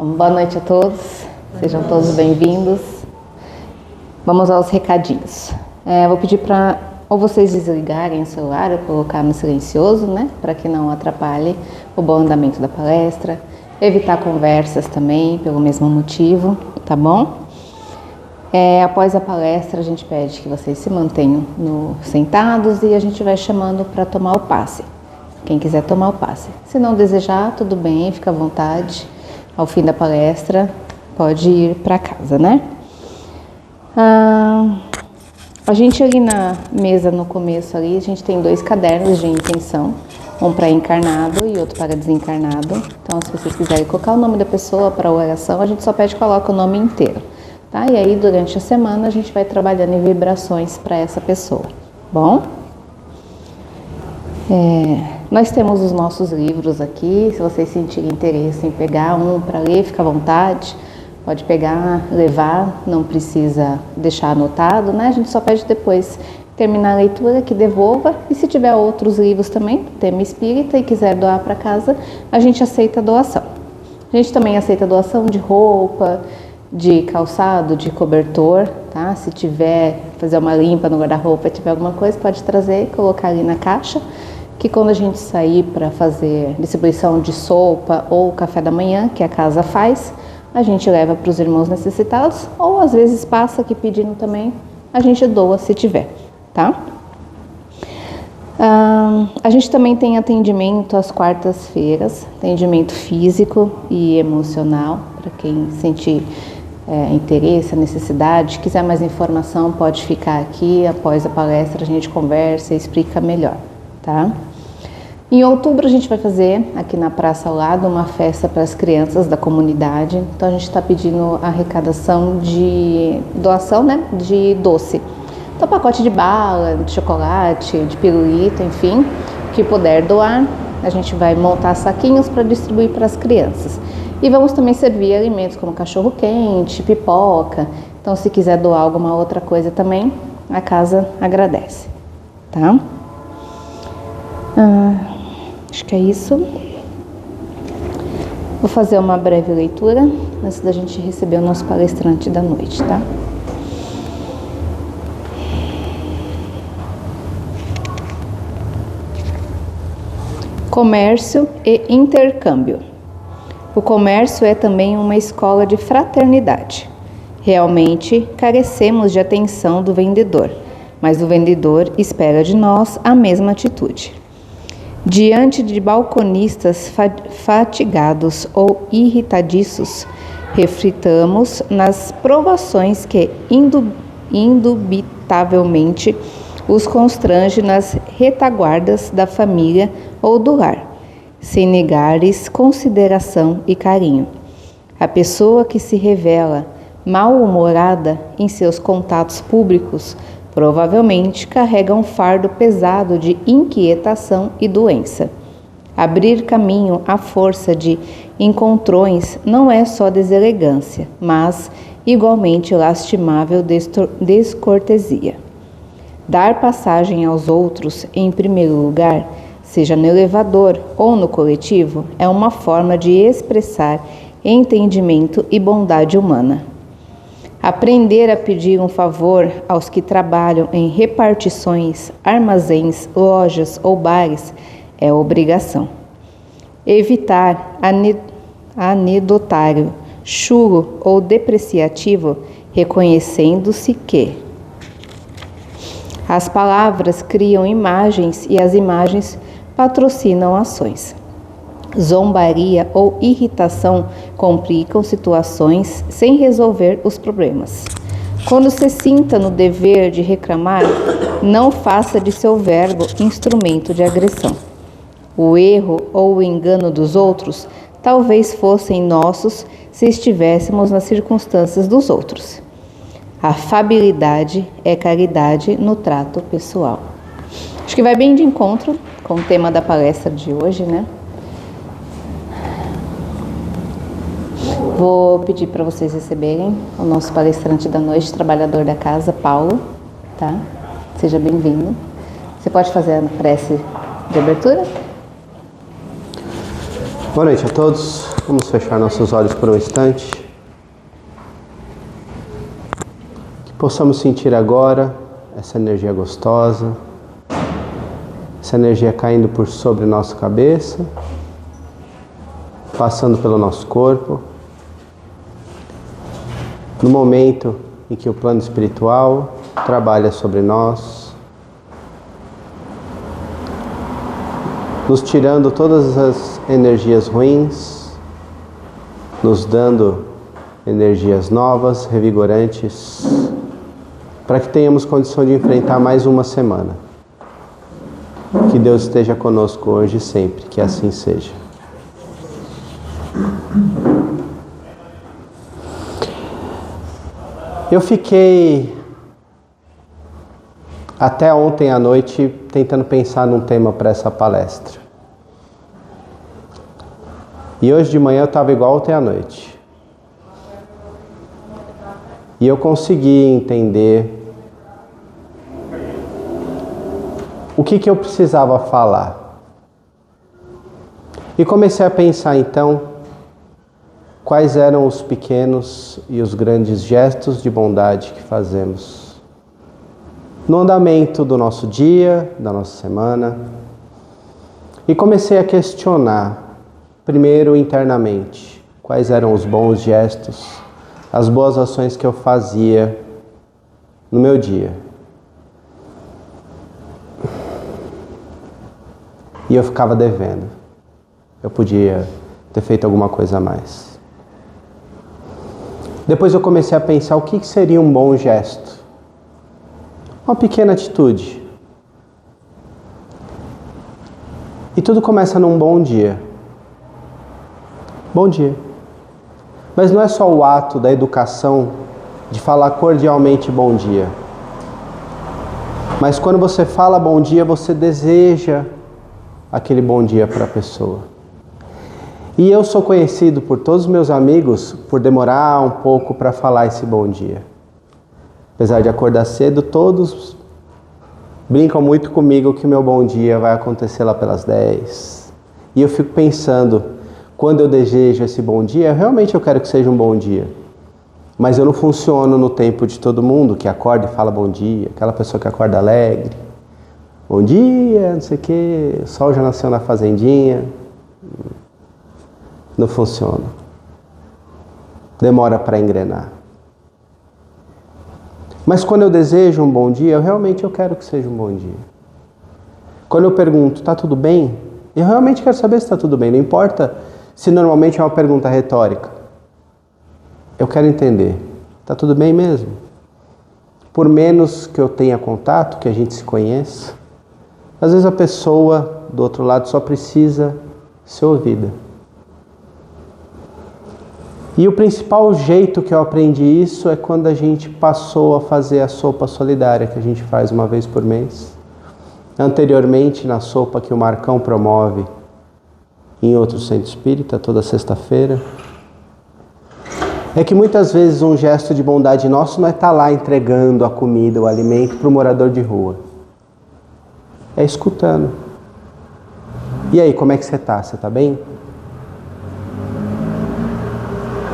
Boa noite a todos, sejam todos bem-vindos. Vamos aos recadinhos. Vou pedir para ou vocês desligarem o celular ou colocar no silencioso, né? Para que não atrapalhe o bom andamento da palestra. Evitar conversas também, pelo mesmo motivo, tá bom? Após a palestra, a gente pede que vocês se mantenham sentados e a gente vai chamando para tomar o passe. Quem quiser tomar o passe. Se não desejar, tudo bem, fica à vontade. Ao fim da palestra, pode ir para casa, né? A gente ali na mesa, no começo ali, a gente tem 2 cadernos de intenção. Um para encarnado e outro para desencarnado. Então, se vocês quiserem colocar o nome da pessoa para a oração, a gente só pede que coloque o nome inteiro, tá? E aí, durante a semana, a gente vai trabalhando em vibrações para essa pessoa, bom? Nós temos os nossos livros aqui. Se vocês sentirem interesse em pegar um para ler, fica à vontade. Pode pegar, levar, não precisa deixar anotado, né? A gente só pede depois terminar a leitura que devolva. E se tiver outros livros também, tema espírita, e quiser doar para casa, a gente aceita a doação. A gente também aceita a doação de roupa, de calçado, de cobertor, tá? Se tiver, fazer uma limpa no guarda-roupa, tiver alguma coisa, pode trazer e colocar ali na caixa, que quando a gente sair para fazer distribuição de sopa ou café da manhã, que a casa faz, a gente leva para os irmãos necessitados, ou às vezes passa aqui pedindo também, a gente doa se tiver, tá? A gente também tem atendimento às quartas-feiras, atendimento físico e emocional, para quem sentir interesse, necessidade, quiser mais informação, pode ficar aqui, após a palestra a gente conversa e explica melhor, tá? Em outubro a gente vai fazer aqui na Praça ao Lado uma festa para as crianças da comunidade. Então a gente está pedindo arrecadação de doação, né, de doce. Então pacote de bala, de chocolate, de pirulito, enfim, que puder doar, a gente vai montar saquinhos para distribuir para as crianças. E vamos também servir alimentos como cachorro quente, pipoca. Então se quiser doar alguma outra coisa também, a casa agradece, tá? Acho que é isso. Vou fazer uma breve leitura antes da gente receber o nosso palestrante da noite, tá? Comércio e intercâmbio. O comércio é também uma escola de fraternidade. Realmente carecemos de atenção do vendedor, mas o vendedor espera de nós a mesma atitude. Diante de balconistas fatigados ou irritadiços, reflitamos nas provações que indubitavelmente os constrange nas retaguardas da família ou do lar, sem negares consideração e carinho. A pessoa que se revela mal-humorada em seus contatos públicos provavelmente carrega um fardo pesado de inquietação e doença. Abrir caminho à força de encontrões não é só deselegância, mas igualmente lastimável descortesia. Dar passagem aos outros em primeiro lugar, seja no elevador ou no coletivo, é uma forma de expressar entendimento e bondade humana. Aprender a pedir um favor aos que trabalham em repartições, armazéns, lojas ou bares é obrigação. Evitar anedotário, chulo ou depreciativo, reconhecendo-se que as palavras criam imagens e as imagens patrocinam ações. Zombaria ou irritação complicam situações sem resolver os problemas. Quando se sinta no dever de reclamar, não faça de seu verbo instrumento de agressão. O erro ou o engano dos outros talvez fossem nossos se estivéssemos nas circunstâncias dos outros. Afabilidade é caridade no trato pessoal. Acho que vai bem de encontro com o tema da palestra de hoje, né? Vou pedir para vocês receberem o nosso palestrante da noite, trabalhador da casa, Paulo, tá? Seja bem-vindo. Você pode fazer a prece de abertura? Boa noite a todos. Vamos fechar nossos olhos por um instante. Que possamos sentir agora essa energia gostosa, essa energia caindo por sobre nossa cabeça, passando pelo nosso corpo. No momento em que o plano espiritual trabalha sobre nós, nos tirando todas as energias ruins, nos dando energias novas, revigorantes, para que tenhamos condição de enfrentar mais uma semana. Que Deus esteja conosco hoje e sempre, que assim seja. Eu fiquei até ontem à noite tentando pensar num tema para essa palestra. E hoje de manhã eu estava igual ontem à noite. E eu consegui entender o que eu precisava falar. E comecei a pensar então quais eram os pequenos e os grandes gestos de bondade que fazemos no andamento do nosso dia, da nossa semana. E comecei a questionar, primeiro internamente, quais eram os bons gestos, as boas ações que eu fazia no meu dia. E eu ficava devendo. Eu podia ter feito alguma coisa a mais. Depois eu comecei a pensar o que seria um bom gesto. Uma pequena atitude. E tudo começa num bom dia. Bom dia. Mas não é só o ato da educação de falar cordialmente bom dia. Mas quando você fala bom dia, você deseja aquele bom dia para a pessoa. E eu sou conhecido por todos os meus amigos por demorar um pouco para falar esse bom dia. Apesar de acordar cedo, todos brincam muito comigo que o meu bom dia vai acontecer lá pelas 10. E eu fico pensando, quando eu desejo esse bom dia, realmente eu quero que seja um bom dia. Mas eu não funciono no tempo de todo mundo que acorda e fala bom dia, aquela pessoa que acorda alegre. Bom dia, não sei o que, o sol já nasceu na fazendinha. Não funciona. Demora para engrenar. Mas quando eu desejo um bom dia, eu quero que seja um bom dia. Quando eu pergunto, tá tudo bem? Eu realmente quero saber se está tudo bem. Não importa se normalmente é uma pergunta retórica. Eu quero entender. Tá tudo bem mesmo? Por menos que eu tenha contato, que a gente se conheça, às vezes a pessoa do outro lado só precisa ser ouvida. E o principal jeito que eu aprendi isso é quando a gente passou a fazer a sopa solidária, que a gente faz uma vez por mês. Anteriormente, na sopa que o Marcão promove em outro centro espírita, toda sexta-feira. É que muitas vezes um gesto de bondade nosso não é estar lá entregando a comida, o alimento para o morador de rua. É escutando. E aí, como é que você está? Você está bem?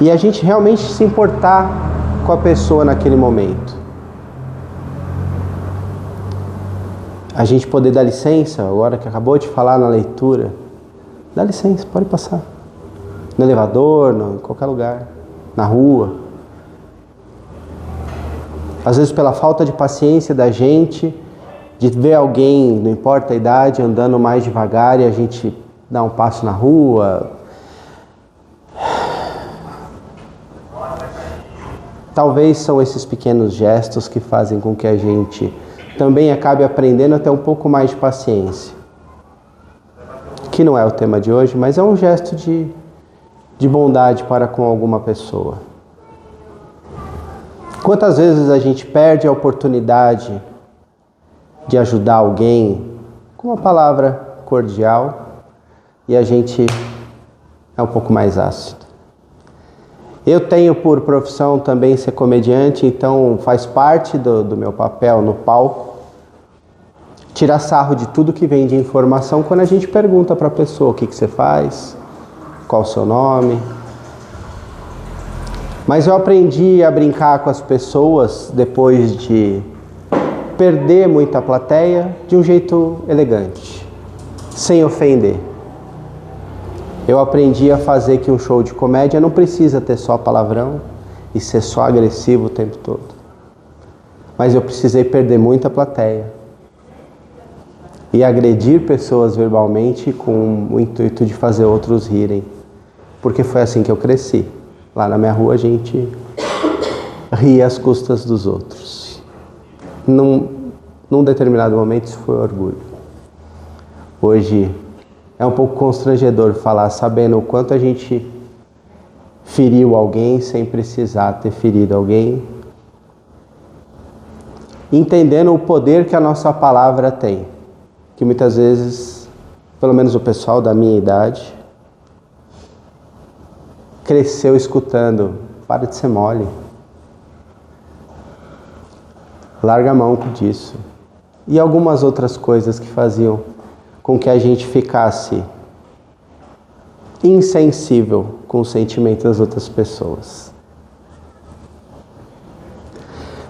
E a gente realmente se importar com a pessoa naquele momento. A gente poder dar licença, agora que acabou de falar na leitura, dá licença, pode passar. No elevador, em qualquer lugar, na rua. Às vezes pela falta de paciência da gente, de ver alguém, não importa a idade, andando mais devagar e a gente dá um passo na rua. Talvez são esses pequenos gestos que fazem com que a gente também acabe aprendendo a ter um pouco mais de paciência. Que não é o tema de hoje, mas é um gesto de bondade para com alguma pessoa. Quantas vezes a gente perde a oportunidade de ajudar alguém com uma palavra cordial e a gente é um pouco mais ácido. Eu tenho por profissão também ser comediante, então faz parte do meu papel no palco tirar sarro de tudo que vem de informação quando a gente pergunta para a pessoa o que você faz, qual o seu nome. Mas eu aprendi a brincar com as pessoas depois de perder muita plateia de um jeito elegante, sem ofender. Eu aprendi a fazer que um show de comédia não precisa ter só palavrão e ser só agressivo o tempo todo. Mas eu precisei perder muita plateia e agredir pessoas verbalmente com o intuito de fazer outros rirem. Porque foi assim que eu cresci. Lá na minha rua a gente ria às custas dos outros. Num determinado momento isso foi orgulho. Hoje é um pouco constrangedor falar sabendo o quanto a gente feriu alguém sem precisar ter ferido alguém. Entendendo o poder que a nossa palavra tem. Que muitas vezes, pelo menos o pessoal da minha idade, cresceu escutando: para de ser mole. Larga a mão disso. E algumas outras coisas que faziam com que a gente ficasse insensível com os sentimentos das outras pessoas.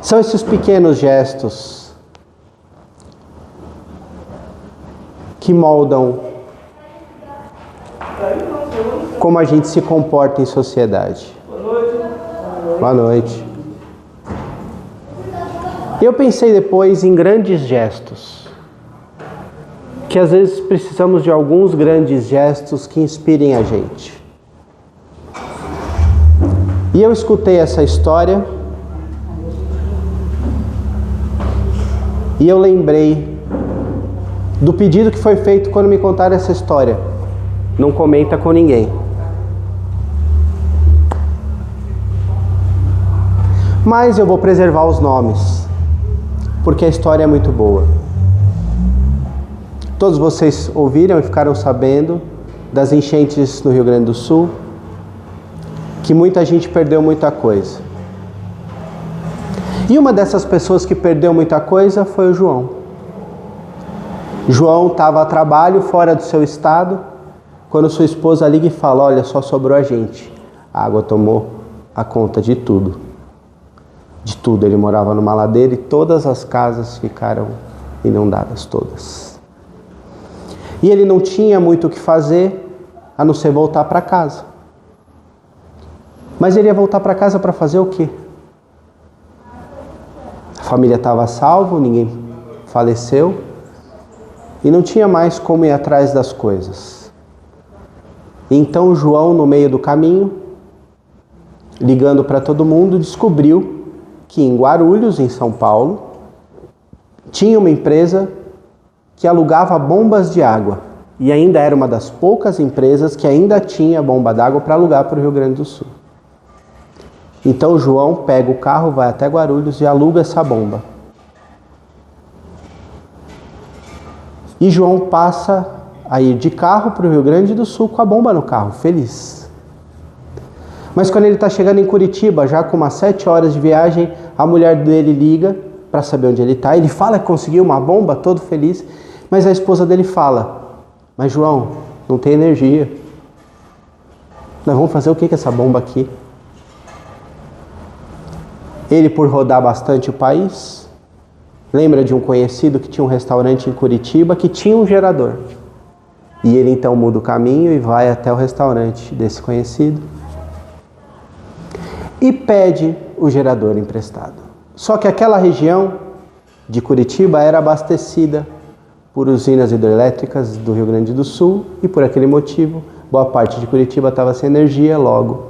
São esses pequenos gestos que moldam como a gente se comporta em sociedade. Boa noite. Eu pensei depois em grandes gestos, que às vezes precisamos de alguns grandes gestos que inspirem a gente. E eu escutei essa história e eu lembrei do pedido que foi feito quando me contaram essa história. Não comenta com ninguém. Mas eu vou preservar os nomes, porque a história é muito boa. Todos vocês ouviram e ficaram sabendo das enchentes no Rio Grande do Sul, que muita gente perdeu muita coisa. E uma dessas pessoas que perdeu muita coisa foi o João. João estava a trabalho fora do seu estado, quando sua esposa liga e fala: olha, só sobrou a gente. A água tomou a conta de tudo. De tudo. Ele morava numa ladeira e todas as casas ficaram inundadas, todas. E ele não tinha muito o que fazer, a não ser voltar para casa. Mas ele ia voltar para casa para fazer o quê? A família estava salva, ninguém faleceu, e não tinha mais como ir atrás das coisas. Então João, no meio do caminho, ligando para todo mundo, descobriu que em Guarulhos, em São Paulo, tinha uma empresa que alugava bombas de água. E ainda era uma das poucas empresas que ainda tinha bomba d'água para alugar para o Rio Grande do Sul. Então João pega o carro, vai até Guarulhos e aluga essa bomba. E João passa a ir de carro para o Rio Grande do Sul com a bomba no carro, feliz. Mas quando ele está chegando em Curitiba, já com umas 7 horas de viagem, a mulher dele liga para saber onde ele está. Ele fala que conseguiu uma bomba, todo feliz. Mas a esposa dele fala: mas João, não tem energia. Nós vamos fazer o que com essa bomba aqui? Ele, por rodar bastante o país, lembra de um conhecido que tinha um restaurante em Curitiba que tinha um gerador. E ele então muda o caminho e vai até o restaurante desse conhecido e pede o gerador emprestado. Só que aquela região de Curitiba era abastecida por usinas hidrelétricas do Rio Grande do Sul e por aquele motivo, boa parte de Curitiba estava sem energia, logo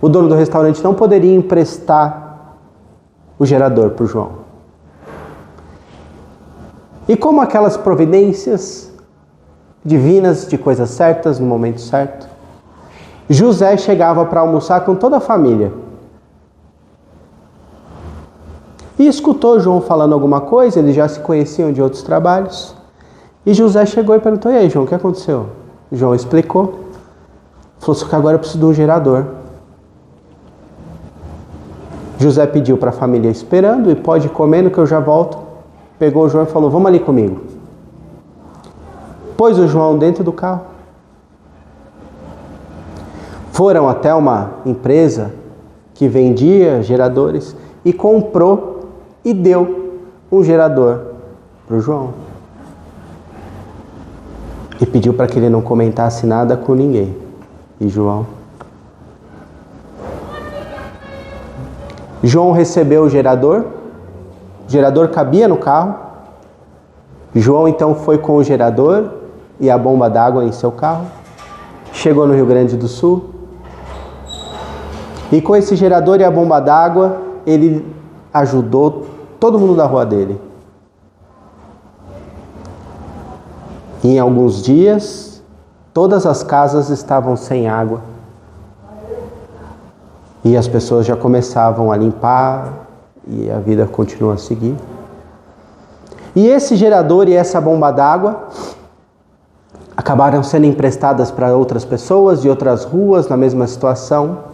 o dono do restaurante não poderia emprestar o gerador para o João. E como aquelas providências divinas de coisas certas no momento certo, José chegava para almoçar com toda a família. E escutou João falando alguma coisa, eles já se conheciam de outros trabalhos. E José chegou e perguntou: e aí, João, o que aconteceu? João explicou. Falou: só que agora eu preciso de um gerador. José pediu para a família esperando: e pode ir comendo que eu já volto. Pegou o João e falou: vamos ali comigo. Pôs o João dentro do carro. foram até uma empresa que vendia geradores e comprou e deu um gerador para o João. E pediu para que ele não comentasse nada com ninguém. E João recebeu o gerador cabia no carro. João então foi com o gerador e a bomba d'água em seu carro. Chegou no Rio Grande do Sul. E com esse gerador e a bomba d'água, ele ajudou todo mundo da rua dele. E em alguns dias, todas as casas estavam sem água. E as pessoas já começavam a limpar e a vida continua a seguir. E esse gerador e essa bomba d'água acabaram sendo emprestadas para outras pessoas de outras ruas na mesma situação.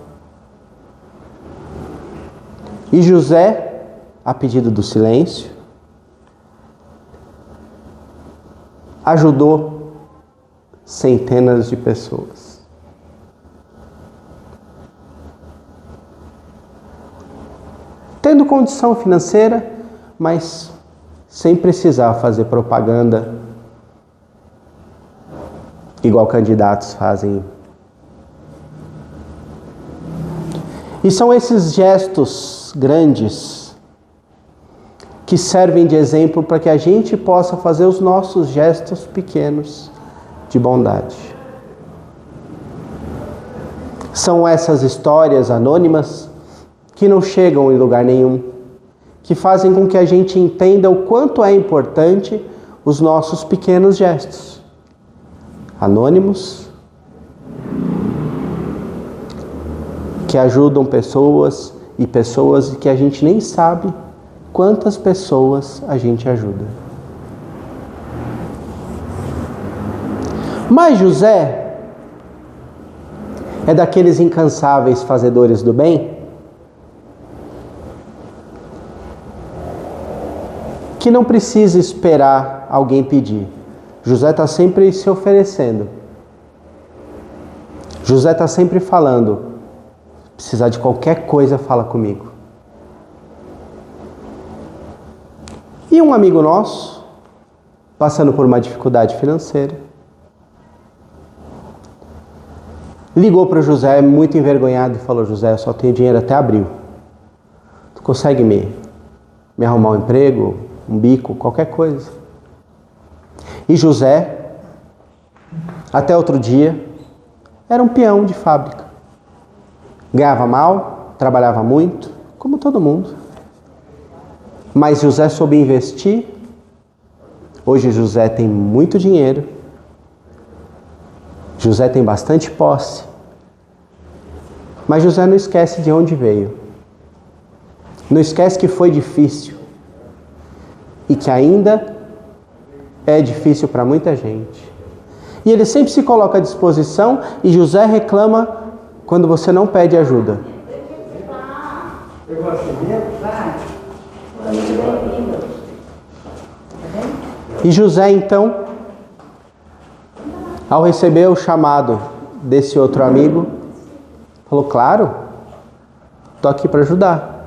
E José, a pedido do silêncio, ajudou centenas de pessoas. Tendo condição financeira, mas sem precisar fazer propaganda igual candidatos fazem. E são esses gestos grandes que servem de exemplo para que a gente possa fazer os nossos gestos pequenos de bondade. São essas histórias anônimas que não chegam em lugar nenhum, que fazem com que a gente entenda o quanto é importante os nossos pequenos gestos. Anônimos, que ajudam pessoas e que a gente nem sabe quantas pessoas a gente ajuda. Mas José é daqueles incansáveis fazedores do bem que não precisa esperar alguém pedir. José está sempre se oferecendo. José está sempre falando: precisar de qualquer coisa, fala comigo. E um amigo nosso, passando por uma dificuldade financeira, ligou para o José muito envergonhado e falou: José, eu só tenho dinheiro até abril. Tu consegue me arrumar um emprego, um bico, qualquer coisa? E José, até outro dia, era um peão de fábrica. Ganhava mal, trabalhava muito, como todo mundo. Mas José soube investir. Hoje José tem muito dinheiro. José tem bastante posse. Mas José não esquece de onde veio. Não esquece que foi difícil. E que ainda é difícil para muita gente. E ele sempre se coloca à disposição, e José reclama quando você não pede ajuda. E José, então, ao receber o chamado desse outro amigo, falou: claro, estou aqui para ajudar.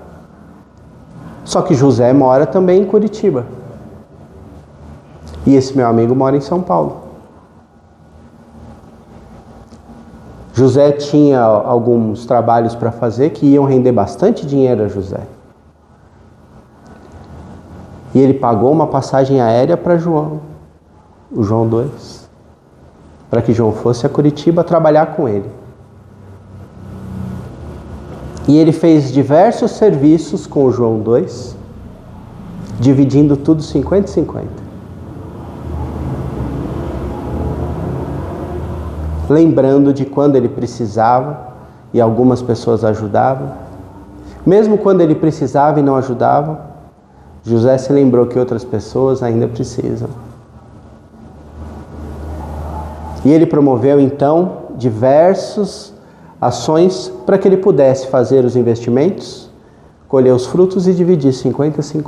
Só que José mora também em Curitiba. E esse meu amigo mora em São Paulo. José tinha alguns trabalhos para fazer que iam render bastante dinheiro a José. E ele pagou uma passagem aérea para João, o João 2, para que João fosse a Curitiba trabalhar com ele. E ele fez diversos serviços com o João 2, dividindo tudo 50-50. Lembrando de quando ele precisava e algumas pessoas ajudavam. Mesmo quando ele precisava e não ajudavam, José se lembrou que outras pessoas ainda precisam. E ele promoveu então diversas ações para que ele pudesse fazer os investimentos, colher os frutos e dividir 50-50.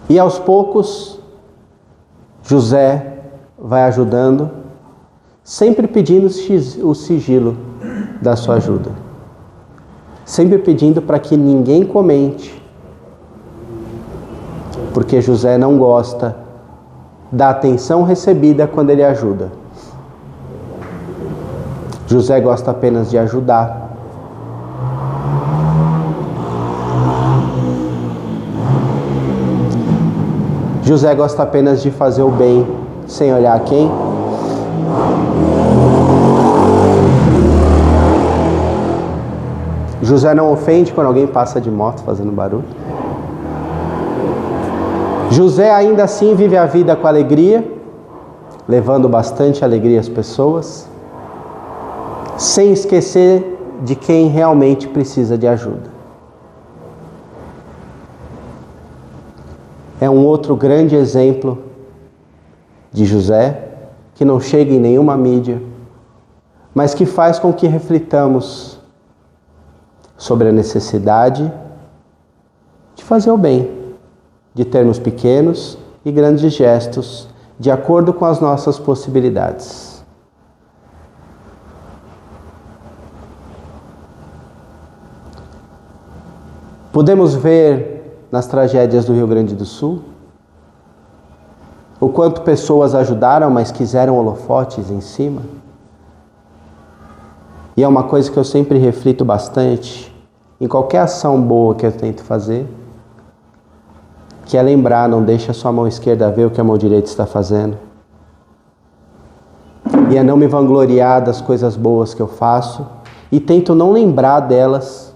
E aos poucos, José vai ajudando, sempre pedindo o sigilo da sua ajuda. Sempre pedindo para que ninguém comente, porque José não gosta da atenção recebida quando ele ajuda. José gosta apenas de ajudar. José gosta apenas de fazer o bem, sem olhar quem. José não ofende quando alguém passa de moto fazendo barulho. José ainda assim vive a vida com alegria, levando bastante alegria às pessoas, sem esquecer de quem realmente precisa de ajuda. É um outro grande exemplo de José, que não chega em nenhuma mídia, mas que faz com que reflitamos sobre a necessidade de fazer o bem, de termos pequenos e grandes gestos, de acordo com as nossas possibilidades. Podemos ver nas tragédias do Rio Grande do Sul o quanto pessoas ajudaram, mas quiseram holofotes em cima. E é uma coisa que eu sempre reflito bastante em qualquer ação boa que eu tento fazer, que é lembrar: não deixe a sua mão esquerda ver o que a mão direita está fazendo. E é não me vangloriar das coisas boas que eu faço e tento não lembrar delas,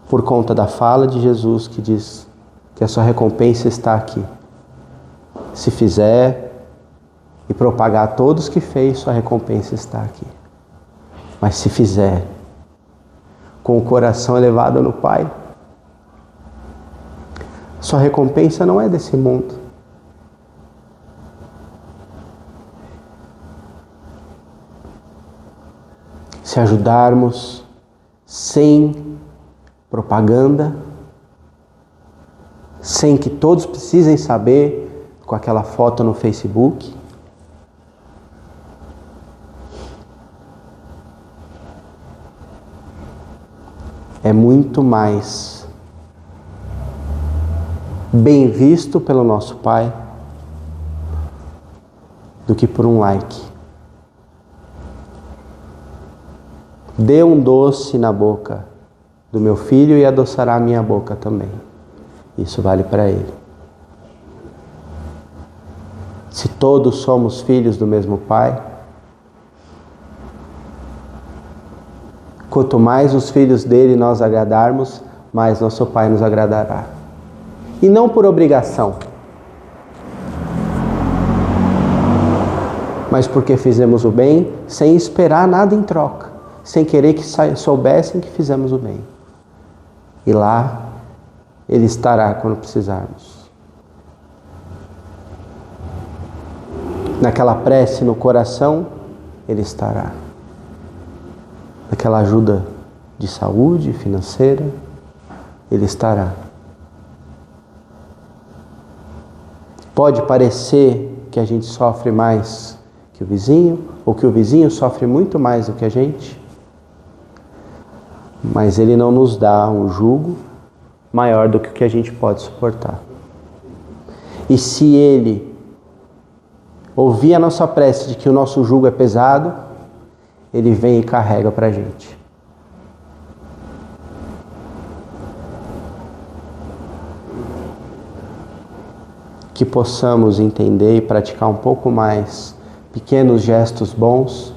por conta da fala de Jesus que diz que a sua recompensa está aqui. Se fizer e propagar a todos que fez, sua recompensa está aqui. Mas se fizer com o coração elevado no Pai, sua recompensa não é desse mundo. Se ajudarmos sem propaganda, sem que todos precisem saber, com aquela foto no Facebook, é muito mais bem visto pelo nosso Pai do que por um like. Dê um doce na boca do meu filho e adoçará a minha boca também. Isso vale para ele. Se todos somos filhos do mesmo Pai, quanto mais os filhos dele nós agradarmos, mais nosso Pai nos agradará. E não por obrigação, mas porque fizemos o bem sem esperar nada em troca, sem querer que soubessem que fizemos o bem. E lá Ele estará quando precisarmos. Naquela prece no coração, Ele estará. Naquela ajuda de saúde financeira, Ele estará. Pode parecer que a gente sofre mais que o vizinho, ou que o vizinho sofre muito mais do que a gente, mas Ele não nos dá um jugo maior do que o que a gente pode suportar. E se Ele ouvir a nossa prece de que o nosso jugo é pesado, Ele vem e carrega para a gente. Que possamos entender e praticar um pouco mais pequenos gestos bons,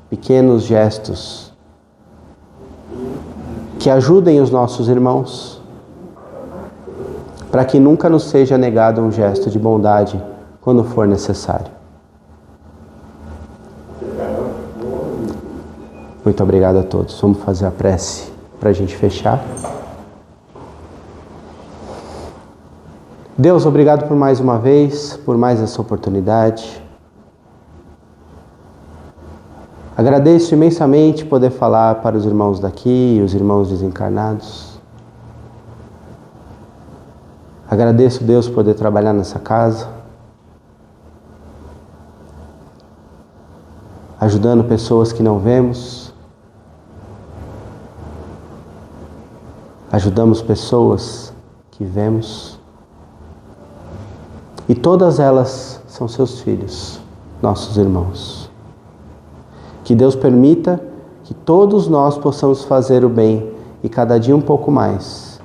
pequenos gestos que ajudem os nossos irmãos, para que nunca nos seja negado um gesto de bondade quando for necessário. Muito obrigado a todos. Vamos fazer a prece para a gente fechar. Deus, obrigado por mais uma vez, por mais essa oportunidade. Agradeço imensamente poder falar para os irmãos daqui e os irmãos desencarnados. Agradeço, Deus, por poder trabalhar nessa casa, ajudando pessoas que não vemos, ajudamos pessoas que vemos, e todas elas são seus filhos, nossos irmãos. Que Deus permita que todos nós possamos fazer o bem e cada dia um pouco mais,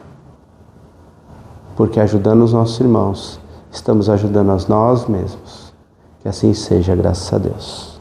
porque ajudando os nossos irmãos, estamos ajudando a nós mesmos. Que assim seja, graças a Deus.